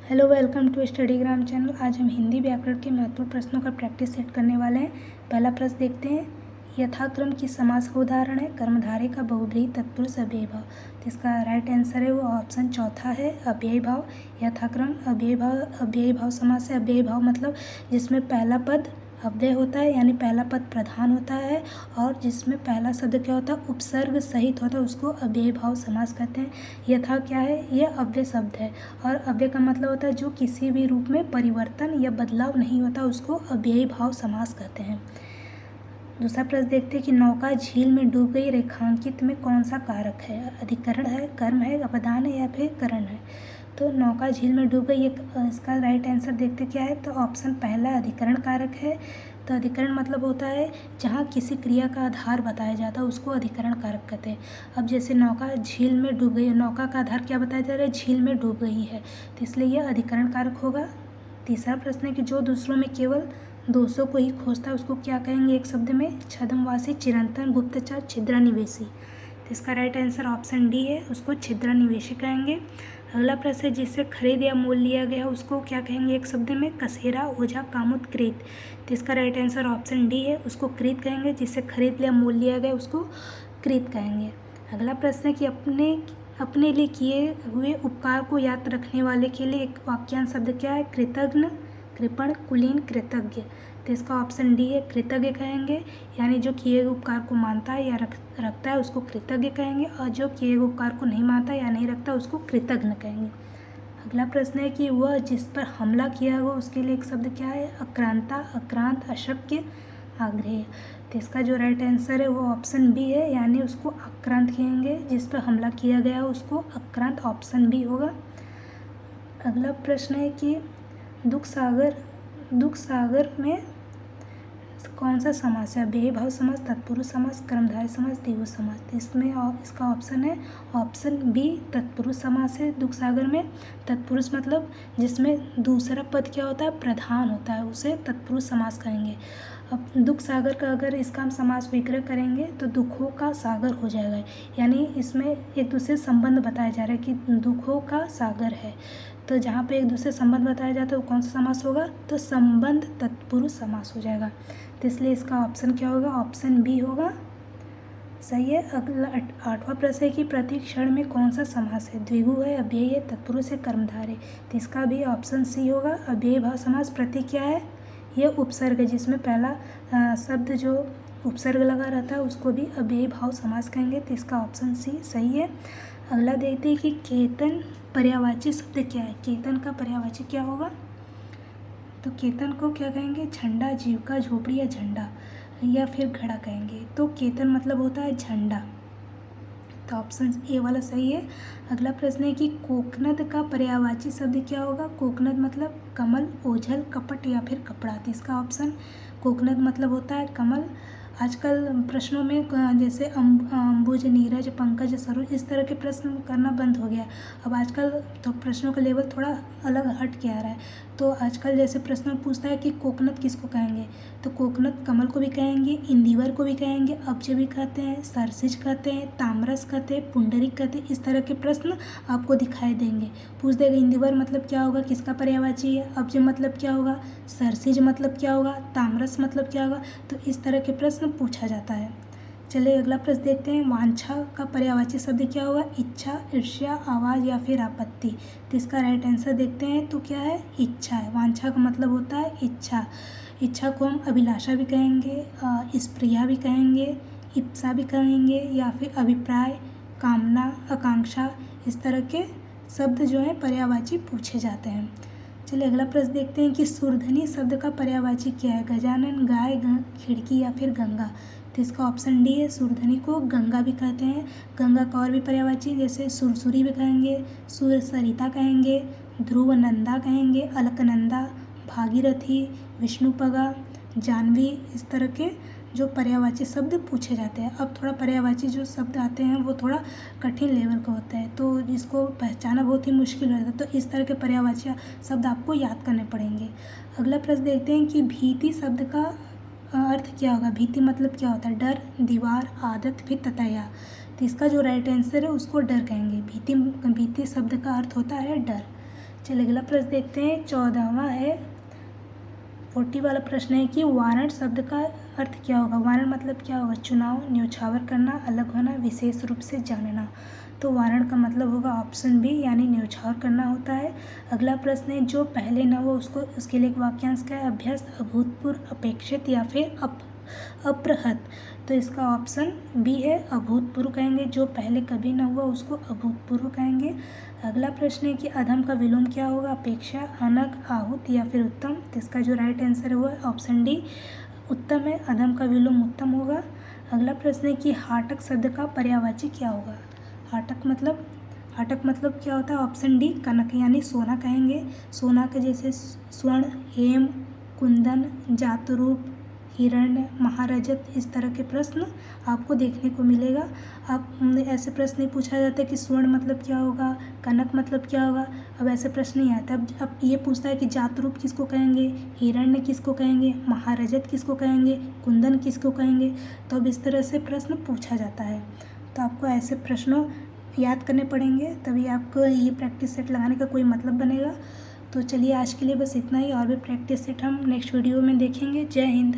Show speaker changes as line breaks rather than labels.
Hello, welcome to Studygram channel. आज हम हिंदी व्याकरण के महत्वपूर्ण प्रश्नों का प्रैक्टिस सेट करने वाले हैं। पहला प्रश्न देखते हैं। यथाक्रम की समास का उदाहरण है कर्मधारय का बहुब्रीहि तत्पुरुष अव्ययी भाव। तो इसका राइट आंसर है वो ऑप्शन चौथा है, अव्ययी भाव। यथाक्रम अव्ययी भाव समास है। अव्ययी भाव मतलब जिसमें पहला पद अव्यय होता है, यानी पहला पद प्रधान होता है, और जिसमें पहला शब्द क्या होता है, उपसर्ग सहित होता है, उसको अव्ययी भाव समास कहते हैं। यथा क्या है, यह अव्यय शब्द है, और अव्यय का मतलब होता है जो किसी भी रूप में परिवर्तन या बदलाव नहीं होता, उसको अव्ययी भाव समास कहते हैं। दूसरा प्रश्न देखते हैं कि नौका झील में डूब गई रेखांकित में कौन सा कारक है। अधिकरण है, कर्म है, अपदान है या फिर करण है। तो नौका झील में डूब गई, इसका राइट आंसर देखते क्या है, तो ऑप्शन पहला अधिकरण कारक है। तो अधिकरण मतलब होता है जहाँ किसी क्रिया का आधार बताया जाता है, उसको अधिकरण कारक कहते हैं। अब जैसे नौका झील में डूब गई, नौका का आधार क्या बताया जा रहा है, झील में डूब गई है, तो इसलिए यह अधिकरण कारक होगा। तीसरा प्रश्न है कि जो दूसरों में केवल दोषों को ही खोजता है, उसको क्या कहेंगे एक शब्द में, छद्मवासी, चिरंतन, गुप्तचर, छिद्रानिवेशी। तो इसका राइट आंसर ऑप्शन डी है, उसको छिद्रानिवेशी कहेंगे। अगला प्रश्न है जिससे खरीद या मोल लिया गया उसको क्या कहेंगे एक शब्द में, कसेरा, ओझा, कामुक, कृत। तो इसका राइट आंसर ऑप्शन डी है, उसको कृत कहेंगे। जिससे खरीद या मोल लिया गया उसको कृत कहेंगे। अगला प्रश्न है कि अपने लिए किए हुए उपकार को याद रखने वाले के लिए एक वाक्यांश शब्द क्या है, कृतघ्न, कृपण, कुलीन, कृतज्ञ। तो इसका ऑप्शन डी है, कृतज्ञ कहेंगे। यानी जो किए हुए उपकार को मानता है या रखता है उसको कृतज्ञ कहेंगे, और जो किए हुए उपकार को नहीं मानता या नहीं रखता उसको कृतघ्न कहेंगे। अगला प्रश्न है कि वह जिस पर हमला किया हुआ उसके लिए एक शब्द क्या है, अक्रांता, अक्रांत, अशक्य, आग्रह। तो इसका जो राइट आंसर है वो ऑप्शन बी है, यानी उसको आक्रांत कहेंगे। जिस पर हमला किया गया उसको आक्रांत, ऑप्शन बी होगा। अगला प्रश्न है कि दुख सागर में कौन सा समास है, अव्ययी भाव समास, तत्पुरुष समास, कर्मधारय समास, द्विगु समास। तो इसमें इसका ऑप्शन है ऑप्शन बी, तत्पुरुष समास है। दुख सागर में तत्पुरुष मतलब जिसमें दूसरा पद क्या होता है, प्रधान होता है, उसे तत्पुरुष समास कहेंगे। अब दुख सागर का अगर इसका हम समास विग्रह करेंगे तो दुखों का सागर हो जाएगा, यानी इसमें एक दूसरे संबंध बताया जा रहा है कि दुखों का सागर है। तो जहाँ पे एक दूसरे संबंध बताया जाता है वो कौन सा समास होगा, तो संबंध तत्पुरुष समास हो जाएगा। तो इसलिए इसका ऑप्शन क्या होगा, ऑप्शन बी होगा, सही है। अगला 8वां प्रश्न है कि प्रति क्षण में कौन सा समास है, द्विगु है, अव्ययी है, तत्पुरुष है, कर्मधारय। तो इसका भी ऑप्शन सी होगा, अव्ययी भाव समास। प्रति क्या है, यह उपसर्ग है, जिसमें पहला शब्द जो उपसर्ग लगा रहता है उसको भी अव्ययी भाव समास कहेंगे। तो इसका ऑप्शन सी सही है। अगला देखते हैं कि केतन पर्यायवाची शब्द क्या है। केतन का पर्यायवाची क्या होगा, तो केतन को क्या कहेंगे, झंडा, जीविका, झोपड़ी या झंडा या फिर घड़ा कहेंगे। तो केतन मतलब होता है झंडा, तो ऑप्शन ए वाला सही है। अगला प्रश्न है कि कोकनद का पर्यायवाची शब्द क्या होगा। कोकनद मतलब कमल, ओझल, कपट या फिर कपड़ा। तो इसका ऑप्शन कोकनद मतलब होता है कमल। आजकल प्रश्नों में जैसे अंबुज, नीरज, पंकज, सरोज इस तरह के प्रश्न करना बंद हो गया। अब आजकल तो प्रश्नों का लेवल थोड़ा अलग हट के आ रहा है। तो आजकल जैसे प्रश्न में पूछता है कि कोकनद किसको कहेंगे, तो कोकनद कमल को भी कहेंगे, इंदिवर को भी कहेंगे, अब्ज भी कहते हैं, सरसिज कहते हैं, तामरस कहते हैं, पुंडरिक कहते हैं। इस तरह के प्रश्न आपको दिखाई देंगे। पूछ देगा इंदिवर मतलब क्या होगा, किसका पर्यायवाची है, अब्ज मतलब क्या होगा, सरसिज मतलब क्या होगा, तामरस मतलब क्या होगा। तो इस तरह के प्रश्न पूछा जाता है। चलिए अगला प्रश्न देखते हैं। वांछा का पर्यायवाची शब्द क्या होगा, इच्छा, ईर्ष्या, आवाज़ या फिर आपत्ति। तो इसका राइट आंसर देखते हैं, तो क्या है, इच्छा है। वांछा का मतलब होता है इच्छा। इच्छा को हम अभिलाषा भी कहेंगे, स्प्रिया भी कहेंगे, इप्सा भी कहेंगे, या फिर अभिप्राय, कामना, आकांक्षा, इस तरह के शब्द जो है पर्यायवाची पूछे जाते हैं। चलिए अगला प्रश्न देखते हैं कि सुरधनी शब्द का पर्यायवाची क्या है। गजानन, गाय, खिड़की या फिर गंगा। तो इसका ऑप्शन डी है, सुरधनी को गंगा भी कहते हैं। गंगा का और भी पर्यायवाची जैसे सुरसुरी भी कहेंगे, सूर्य सरिता कहेंगे, ध्रुव नंदा कहेंगे, अलकनंदा, भागीरथी, विष्णुपगा, जानवी, इस तरह के जो पर्यायवाची शब्द पूछे जाते हैं। अब थोड़ा पर्यायवाची जो शब्द आते हैं वो थोड़ा कठिन लेवल का होता है, तो इसको पहचाना बहुत ही मुश्किल होता है। तो इस तरह के पर्यायवाची शब्द आपको याद करने पड़ेंगे। अगला प्रश्न देखते हैं कि भीति शब्द का अर्थ क्या होगा। भीति मतलब क्या होता है, डर, दीवार, आदत, फिर ततया। तो इसका जो राइट आंसर है उसको डर कहेंगे। भीति शब्द का अर्थ होता है डर। चलिए अगला प्रश्न देखते हैं। 14वां है, 40 वाला प्रश्न है कि वारण शब्द का अर्थ क्या होगा। वारण मतलब क्या होगा? चुनाव, न्योछावर करना, अलग होना, विशेष रूप से जानना। तो वारण का मतलब होगा ऑप्शन बी, यानी न्योछावर करना होता है। अगला प्रश्न है, जो पहले न हो उसको, उसके लिए एक वाक्यांश क्या है? अभ्यस्त, अभूतपूर्व, अपेक्षित या फिर अप्रहत। तो इसका ऑप्शन बी है, अभूतपूर्व कहेंगे। जो पहले कभी न हुआ उसको अभूतपूर्व कहेंगे। अगला प्रश्न है कि अधम का विलोम क्या होगा? अपेक्षा, अनग, आहूत या फिर उत्तम। तो इसका जो राइट आंसर है वो है ऑप्शन डी, उत्तम है। अधम का विलोम उत्तम होगा। अगला प्रश्न है कि हाटक शब्द का पर्यायवाची क्या होगा? हाटक मतलब क्या होता है? ऑप्शन डी, कनक यानी सोना कहेंगे। सोना के जैसे स्वर्ण, हेम, कुंदन, जातरूप, हिरण्य, महारजत, इस तरह के प्रश्न आपको देखने को मिलेगा। आप ऐसे प्रश्न नहीं पूछा जाता है कि स्वर्ण मतलब क्या होगा, कनक मतलब क्या होगा। अब ऐसे प्रश्न नहीं आता। अब ये पूछता है कि जातरूप किसको कहेंगे, हिरण्य किसको कहेंगे, महारजत किसको कहेंगे, कुंदन किसको कहेंगे। तो अब इस तरह से प्रश्न पूछा जाता है। तो आपको ऐसे प्रश्नों याद करने पड़ेंगे, तभी आपको ये प्रैक्टिस सेट लगाने का कोई मतलब बनेगा। तो चलिए आज के लिए बस इतना ही, और भी प्रैक्टिस सेट हम नेक्स्ट वीडियो में देखेंगे। जय हिंद।